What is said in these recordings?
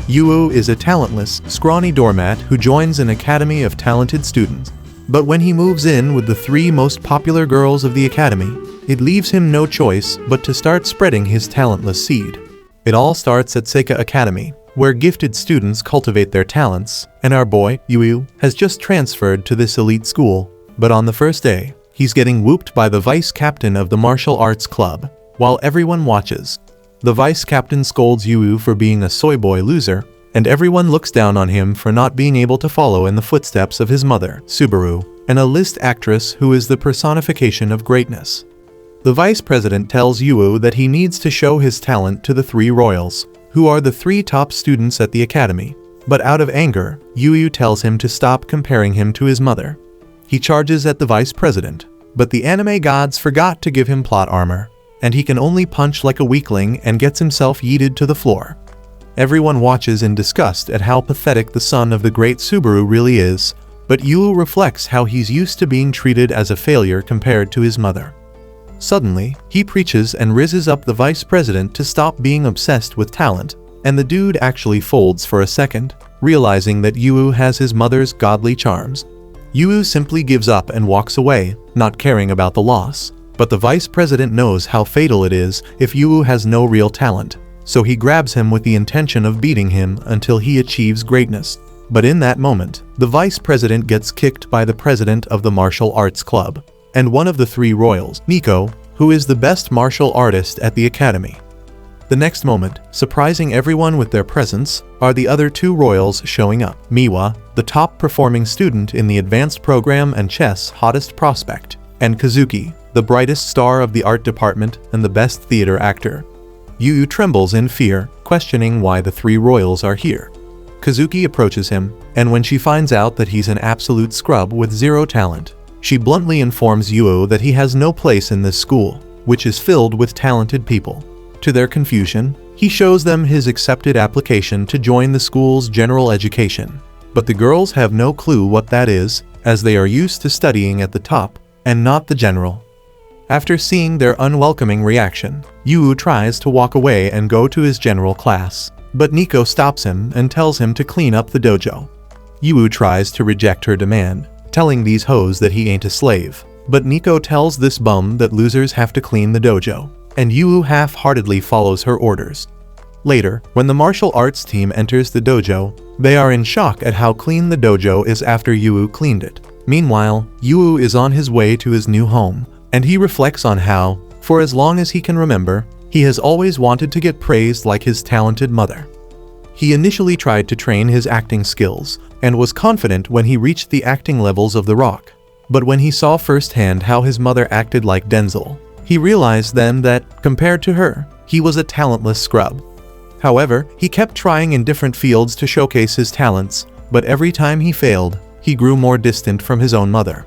Yu is a talentless, scrawny doormat who joins an academy of talented students. But when he moves in with the 3 most popular girls of the academy, it leaves him no choice but to start spreading his talentless seed. It all starts at Seika Academy, where gifted students cultivate their talents, and our boy, Yu, has just transferred to this elite school. But on the first day, he's getting whooped by the vice captain of the martial arts club, while everyone watches. The vice captain scolds Yu for being a soy boy loser, and everyone looks down on him for not being able to follow in the footsteps of his mother, Subaru, an A-list actress who is the personification of greatness. The vice president tells Yu that he needs to show his talent to the 3 royals, who are the 3 top students at the academy. But out of anger, Yu tells him to stop comparing him to his mother. He charges at the vice president, but the anime gods forgot to give him plot armor, and he can only punch like a weakling and gets himself yeeted to the floor. Everyone watches in disgust at how pathetic the son of the great Subaru really is, but Yu reflects how he's used to being treated as a failure compared to his mother. Suddenly, he preaches and rizzes up the vice president to stop being obsessed with talent, and the dude actually folds for a second, realizing that Yu has his mother's godly charms. Yu simply gives up and walks away, not caring about the loss. But the vice president knows how fatal it is if Yu has no real talent, so he grabs him with the intention of beating him until he achieves greatness. But in that moment, the vice president gets kicked by the president of the martial arts club, and one of the 3 royals, Nico, who is the best martial artist at the academy. The next moment, surprising everyone with their presence, are the other 2 royals showing up. Miwa, the top performing student in the advanced program and chess hottest prospect, and Kazuki, the brightest star of the art department and the best theater actor. Yu trembles in fear, questioning why the 3 royals are here. Kazuki approaches him, and when she finds out that he's an absolute scrub with 0 talent, she bluntly informs Yu that he has no place in this school, which is filled with talented people. To their confusion, he shows them his accepted application to join the school's general education. But the girls have no clue what that is, as they are used to studying at the top, and not the general. After seeing their unwelcoming reaction, Yu tries to walk away and go to his general class, but Nico stops him and tells him to clean up the dojo. Yu tries to reject her demand, telling these hoes that he ain't a slave, but Nico tells this bum that losers have to clean the dojo, and Yu half-heartedly follows her orders. Later, when the martial arts team enters the dojo, they are in shock at how clean the dojo is after Yu cleaned it. Meanwhile, Yu is on his way to his new home, and he reflects on how, for as long as he can remember, he has always wanted to get praised like his talented mother. He initially tried to train his acting skills, and was confident when he reached the acting levels of The Rock. But when he saw firsthand how his mother acted like Denzel, he realized then that, compared to her, he was a talentless scrub. However, he kept trying in different fields to showcase his talents, but every time he failed, he grew more distant from his own mother.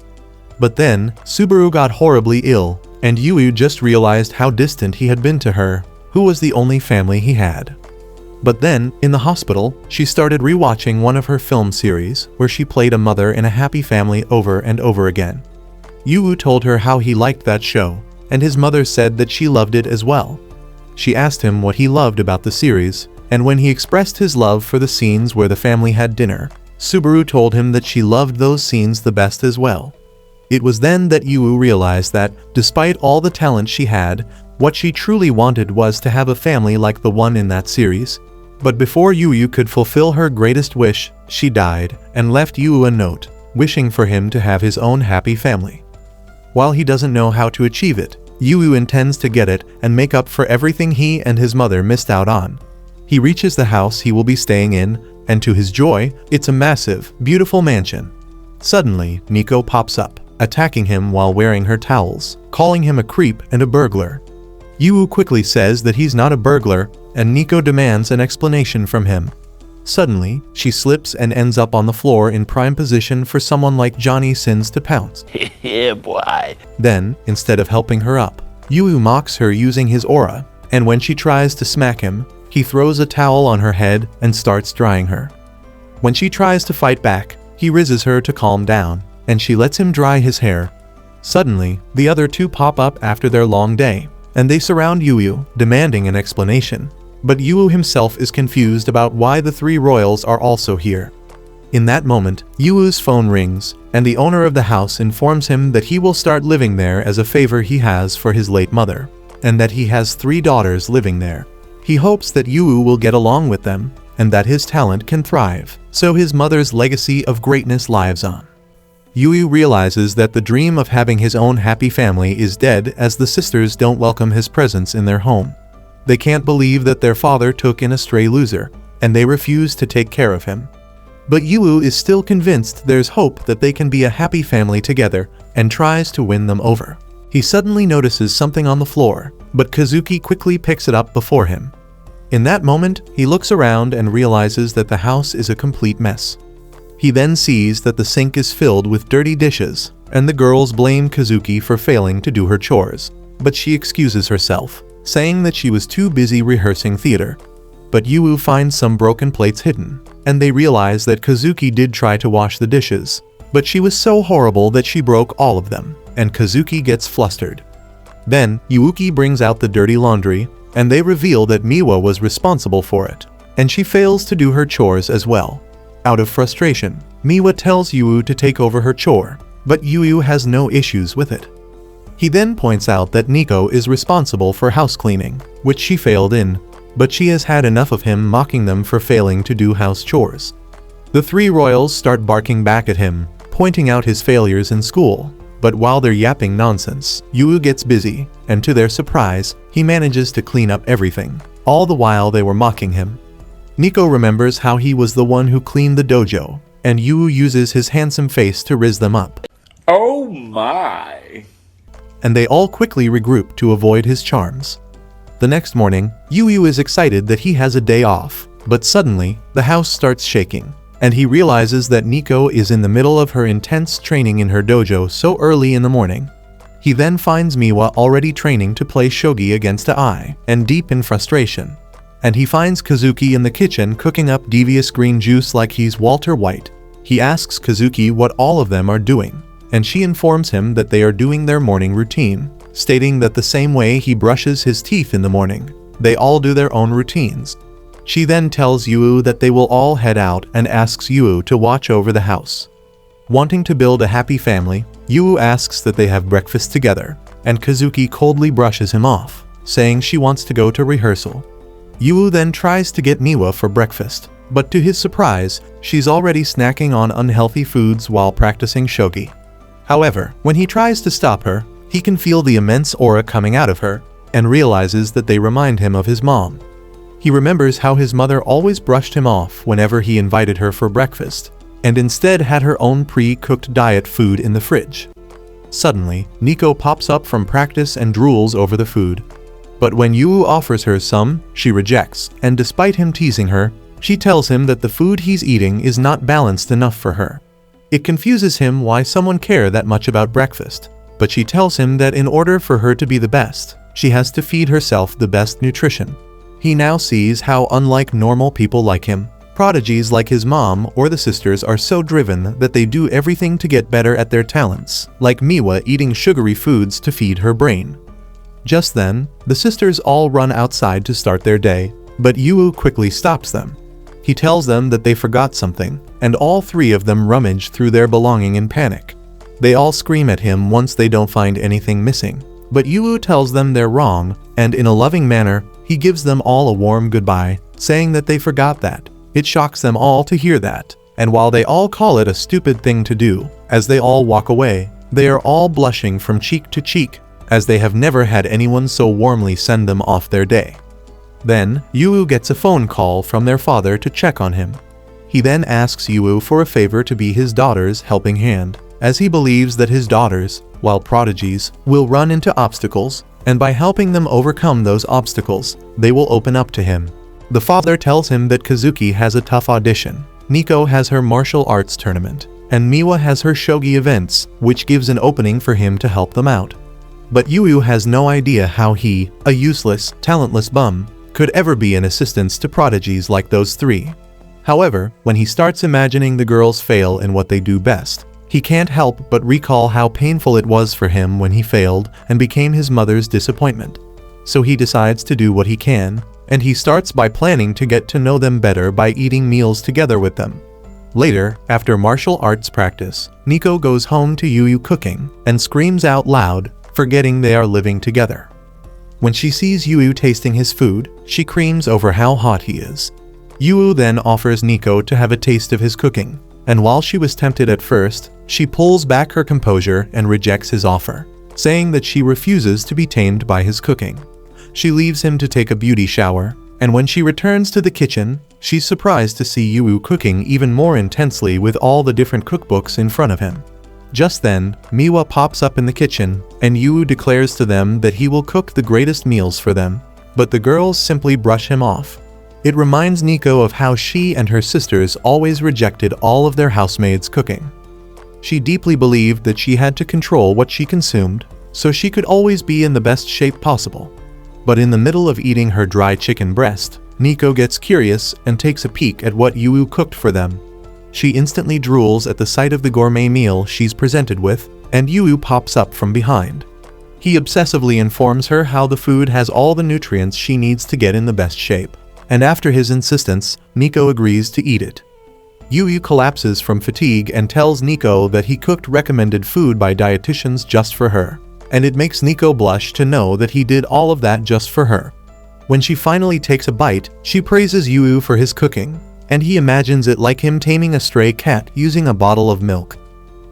But then, Subaru got horribly ill, and Yu just realized how distant he had been to her, who was the only family he had. But then, in the hospital, she started rewatching one of her film series, where she played a mother in a happy family over and over again. Yu told her how he liked that show, and his mother said that she loved it as well. She asked him what he loved about the series, and when he expressed his love for the scenes where the family had dinner, Subaru told him that she loved those scenes the best as well. It was then that Yu realized that, despite all the talent she had, what she truly wanted was to have a family like the one in that series. But before Yu could fulfill her greatest wish, she died, and left Yu a note, wishing for him to have his own happy family. While he doesn't know how to achieve it, Yu intends to get it and make up for everything he and his mother missed out on. He reaches the house he will be staying in, and to his joy, it's a massive, beautiful mansion. Suddenly, Nico pops up, attacking him while wearing her towels, calling him a creep and a burglar. Yu quickly says that he's not a burglar, and Nico demands an explanation from him. Suddenly, she slips and ends up on the floor in prime position for someone like Johnny Sins to pounce. Yeah, boy. Then, instead of helping her up, Yu mocks her using his aura, and when she tries to smack him, he throws a towel on her head and starts drying her. When she tries to fight back, he rizzes her to calm down, and she lets him dry his hair. Suddenly, the other two pop up after their long day, and they surround Yu, demanding an explanation. but Yu himself is confused about why the three royals are also here. In that moment, Yu's phone rings, and the owner of the house informs him that he will start living there as a favor he has for his late mother, and that he has 3 daughters living there. He hopes that Yu will get along with them, and that his talent can thrive, so his mother's legacy of greatness lives on. Yu realizes that the dream of having his own happy family is dead as the sisters don't welcome his presence in their home. They can't believe that their father took in a stray loser, and they refuse to take care of him. But Yu is still convinced there's hope that they can be a happy family together, and tries to win them over. He suddenly notices something on the floor, but Kazuki quickly picks it up before him. In that moment, he looks around and realizes that the house is a complete mess. He then sees that the sink is filled with dirty dishes, and the girls blame Kazuki for failing to do her chores, but she excuses herself, saying that she was too busy rehearsing theater. But Yu finds some broken plates hidden, and they realize that Kazuki did try to wash the dishes, but she was so horrible that she broke all of them, and Kazuki gets flustered. Then, Yuuki brings out the dirty laundry, and they reveal that Miwa was responsible for it, and she fails to do her chores as well. Out of frustration, Miwa tells Yu to take over her chore, but Yu has no issues with it. He then points out that Nico is responsible for house cleaning, which she failed in, but she has had enough of him mocking them for failing to do house chores. The 3 royals start barking back at him, pointing out his failures in school, but while they're yapping nonsense, Yu gets busy, and to their surprise, he manages to clean up everything, all the while they were mocking him. Nico remembers how he was the one who cleaned the dojo, and Yu uses his handsome face to riz them up. Oh my! And they all quickly regroup to avoid his charms. The next morning, Yu is excited that he has a day off, but suddenly, the house starts shaking, and he realizes that Nico is in the middle of her intense training in her dojo so early in the morning. He then finds Miwa already training to play shogi against Ai, and deep in frustration. And he finds Kazuki in the kitchen cooking up devious green juice like he's Walter White. He asks Kazuki what all of them are doing, and she informs him that they are doing their morning routine, stating that the same way he brushes his teeth in the morning, they all do their own routines. She then tells Yu that they will all head out and asks Yu to watch over the house. Wanting to build a happy family, Yu asks that they have breakfast together, and Kazuki coldly brushes him off, saying she wants to go to rehearsal. Yu then tries to get Miwa for breakfast, but to his surprise, she's already snacking on unhealthy foods while practicing shogi. However, when he tries to stop her, he can feel the immense aura coming out of her, and realizes that they remind him of his mom. He remembers how his mother always brushed him off whenever he invited her for breakfast, and instead had her own pre-cooked diet food in the fridge. Suddenly, Nico pops up from practice and drools over the food. But when Yu offers her some, she rejects, and despite him teasing her, she tells him that the food he's eating is not balanced enough for her. It confuses him why someone cares that much about breakfast, but she tells him that in order for her to be the best, she has to feed herself the best nutrition. He now sees how unlike normal people like him, prodigies like his mom or the sisters are so driven that they do everything to get better at their talents, like Miwa eating sugary foods to feed her brain. Just then, the sisters all run outside to start their day, but Yu quickly stops them. He tells them that they forgot something, and all 3 of them rummage through their belonging in panic. They all scream at him once they don't find anything missing, but Yu tells them they're wrong, and in a loving manner, he gives them all a warm goodbye, saying that they forgot that. It shocks them all to hear that, and while they all call it a stupid thing to do, as they all walk away, they are all blushing from cheek to cheek, as they have never had anyone so warmly send them off their day. Then, Yu gets a phone call from their father to check on him. He then asks Yu for a favor to be his daughter's helping hand, as he believes that his daughters, while prodigies, will run into obstacles, and by helping them overcome those obstacles, they will open up to him. The father tells him that Kazuki has a tough audition, Nico has her martial arts tournament, and Miwa has her shogi events, which gives an opening for him to help them out. But Yu has no idea how he, a useless, talentless bum, could ever be an assistance to prodigies like those 3. However, when he starts imagining the girls fail in what they do best, he can't help but recall how painful it was for him when he failed and became his mother's disappointment. So he decides to do what he can, and he starts by planning to get to know them better by eating meals together with them. Later, after martial arts practice, Nico goes home to Yu cooking and screams out loud, forgetting they are living together. When she sees Yu tasting his food, she creams over how hot he is. Yu then offers Nico to have a taste of his cooking, and while she was tempted at first, she pulls back her composure and rejects his offer, saying that she refuses to be tamed by his cooking. She leaves him to take a beauty shower, and when she returns to the kitchen, she's surprised to see Yu cooking even more intensely with all the different cookbooks in front of him. Just then, Miwa pops up in the kitchen, and Yu declares to them that he will cook the greatest meals for them, but the girls simply brush him off. It reminds Nico of how she and her sisters always rejected all of their housemaids' cooking. She deeply believed that she had to control what she consumed, so she could always be in the best shape possible. But in the middle of eating her dry chicken breast, Nico gets curious and takes a peek at what Yu cooked for them. She instantly drools at the sight of the gourmet meal she's presented with, and Yu pops up from behind. He obsessively informs her how the food has all the nutrients she needs to get in the best shape, and after his insistence, Nico agrees to eat it. Yu collapses from fatigue and tells Nico that he cooked recommended food by dietitians just for her, and it makes Nico blush to know that he did all of that just for her. When she finally takes a bite, she praises Yu for his cooking, and he imagines it like him taming a stray cat using a bottle of milk.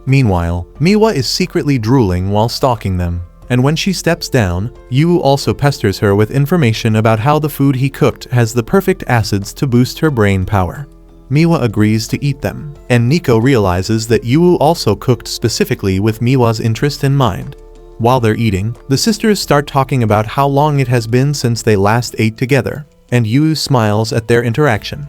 Meanwhile, Miwa is secretly drooling while stalking them, and when she steps down, Yu also pesters her with information about how the food he cooked has the perfect acids to boost her brain power. Miwa agrees to eat them, and Nico realizes that Yu also cooked specifically with Miwa's interest in mind. While they're eating, the sisters start talking about how long it has been since they last ate together, and Yu smiles at their interaction.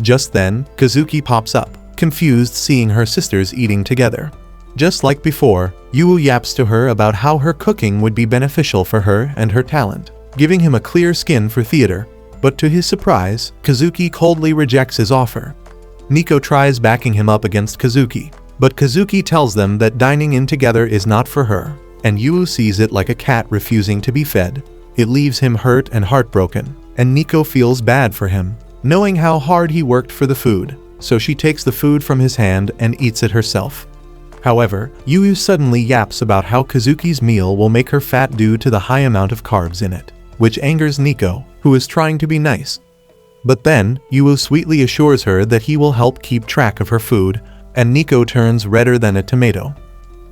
Just then, Kazuki pops up, confused seeing her sisters eating together. Just like before, Yu yaps to her about how her cooking would be beneficial for her and her talent, giving him a clear skin for theater, but to his surprise, Kazuki coldly rejects his offer. Nico tries backing him up against Kazuki, but Kazuki tells them that dining in together is not for her, and Yu sees it like a cat refusing to be fed. It leaves him hurt and heartbroken, and Nico feels bad for him, knowing how hard he worked for the food, so she takes the food from his hand and eats it herself. However, Yu suddenly yaps about how Kazuki's meal will make her fat due to the high amount of carbs in it, which angers Nico, who is trying to be nice. But then, Yu sweetly assures her that he will help keep track of her food, and Nico turns redder than a tomato.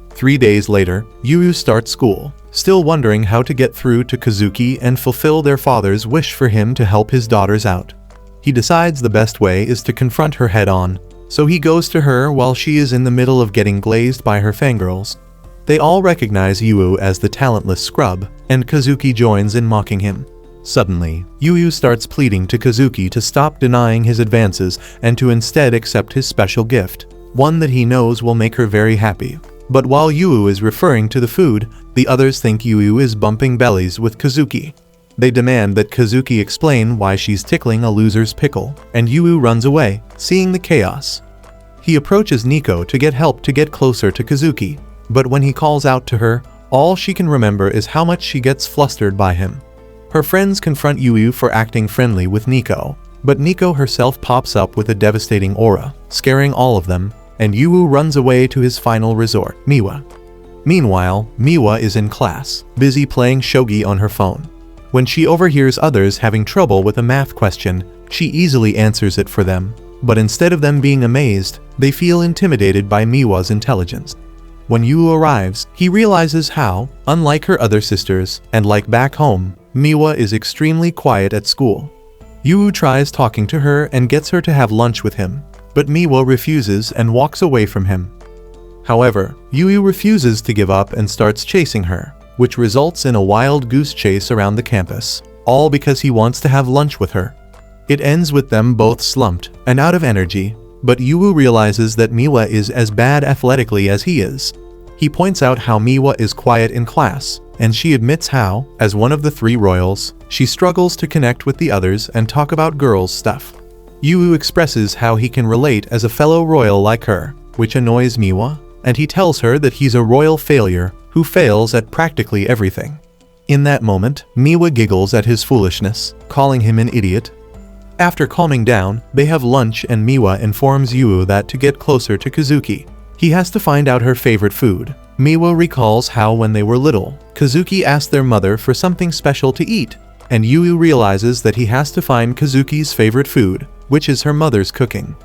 3 days later, Yu starts school, still wondering how to get through to Kazuki and fulfill their father's wish for him to help his daughters out. He decides the best way is to confront her head-on, so he goes to her while she is in the middle of getting glazed by her fangirls. They all recognize Yu as the talentless scrub, and Kazuki joins in mocking him. Suddenly, Yu starts pleading to Kazuki to stop denying his advances and to instead accept his special gift, one that he knows will make her very happy. But while Yu is referring to the food, the others think Yu is bumping bellies with Kazuki. They demand that Kazuki explain why she's tickling a loser's pickle, and Yu runs away, seeing the chaos. He approaches Nico to get help to get closer to Kazuki, but when he calls out to her, all she can remember is how much she gets flustered by him. Her friends confront Yu for acting friendly with Nico, but Nico herself pops up with a devastating aura, scaring all of them, and Yu runs away to his final resort, Miwa. Meanwhile, Miwa is in class, busy playing shogi on her phone. When she overhears others having trouble with a math question, she easily answers it for them, but instead of them being amazed, they feel intimidated by Miwa's intelligence. When Yu arrives, he realizes how, unlike her other sisters, and like back home, Miwa is extremely quiet at school. Yu tries talking to her and gets her to have lunch with him, but Miwa refuses and walks away from him. However, Yu refuses to give up and starts chasing her, which results in a wild goose chase around the campus, all because he wants to have lunch with her. It ends with them both slumped and out of energy, but Yu realizes that Miwa is as bad athletically as he is. He points out how Miwa is quiet in class, and she admits how, as one of the 3 royals, she struggles to connect with the others and talk about girls' stuff. Yu expresses how he can relate as a fellow royal like her, which annoys Miwa, and he tells her that he's a royal failure who fails at practically everything. In that moment, Miwa giggles at his foolishness, calling him an idiot. After calming down, they have lunch and Miwa informs Yu that to get closer to Kazuki, he has to find out her favorite food. Miwa recalls how when they were little, Kazuki asked their mother for something special to eat, and Yu realizes that he has to find Kazuki's favorite food, which is her mother's cooking.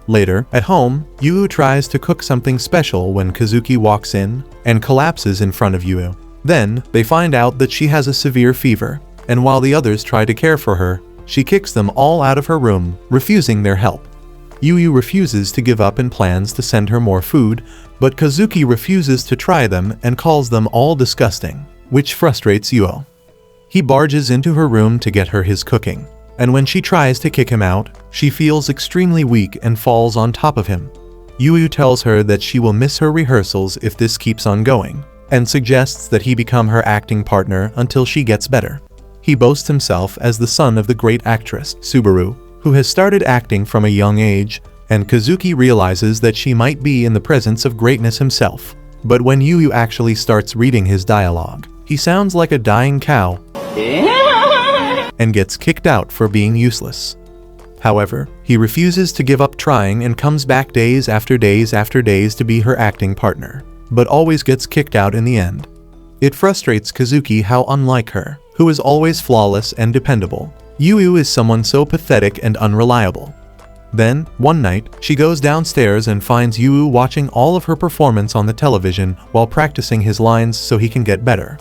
Later, at home, Yu tries to cook something special when Kazuki walks in and collapses in front of Yu. Then, they find out that she has a severe fever, and while the others try to care for her, she kicks them all out of her room, refusing their help. Yu refuses to give up and plans to send her more food, but Kazuki refuses to try them and calls them all disgusting, which frustrates Yu. He barges into her room to get her his cooking, and when she tries to kick him out, she feels extremely weak and falls on top of him. Yu tells her that she will miss her rehearsals if this keeps on going, and suggests that he become her acting partner until she gets better. He boasts himself as the son of the great actress, Subaru, who has started acting from a young age, and Kazuki realizes that she might be in the presence of greatness himself. But when Yu actually starts reading his dialogue, he sounds like a dying cow and gets kicked out for being useless. However, he refuses to give up trying and comes back days after days after days to be her acting partner, but always gets kicked out in the end. It frustrates Kazuki how unlike her, who is always flawless and dependable, Yu is someone so pathetic and unreliable. Then, one night, she goes downstairs and finds Yu watching all of her performance on the television while practicing his lines so he can get better.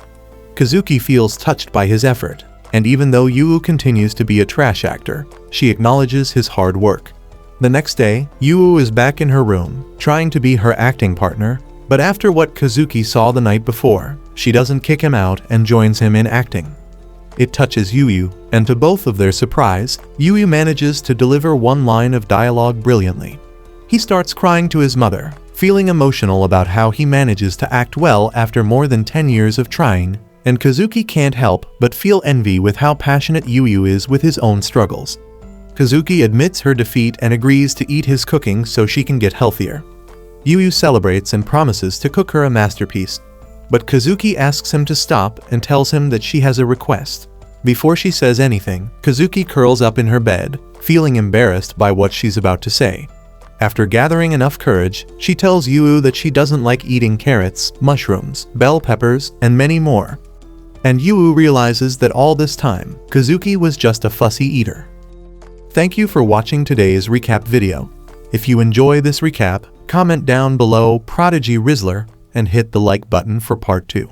Kazuki feels touched by his effort, and even though Yu continues to be a trash actor, she acknowledges his hard work. The next day, Yu is back in her room, trying to be her acting partner, but after what Kazuki saw the night before, she doesn't kick him out and joins him in acting. It touches Yu, and to both of their surprise, Yu manages to deliver one line of dialogue brilliantly. He starts crying to his mother, feeling emotional about how he manages to act well after more than 10 years of trying, and Kazuki can't help but feel envy with how passionate Yu is with his own struggles. Kazuki admits her defeat and agrees to eat his cooking so she can get healthier. Yu celebrates and promises to cook her a masterpiece, but Kazuki asks him to stop and tells him that she has a request. Before she says anything, Kazuki curls up in her bed, feeling embarrassed by what she's about to say. After gathering enough courage, she tells Yu that she doesn't like eating carrots, mushrooms, bell peppers, and many more. And Yu realizes that all this time, Kazuki was just a fussy eater. Thank you for watching today's recap video. If you enjoy this recap, comment down below Prodigy Rizzler and hit the like button for part 2.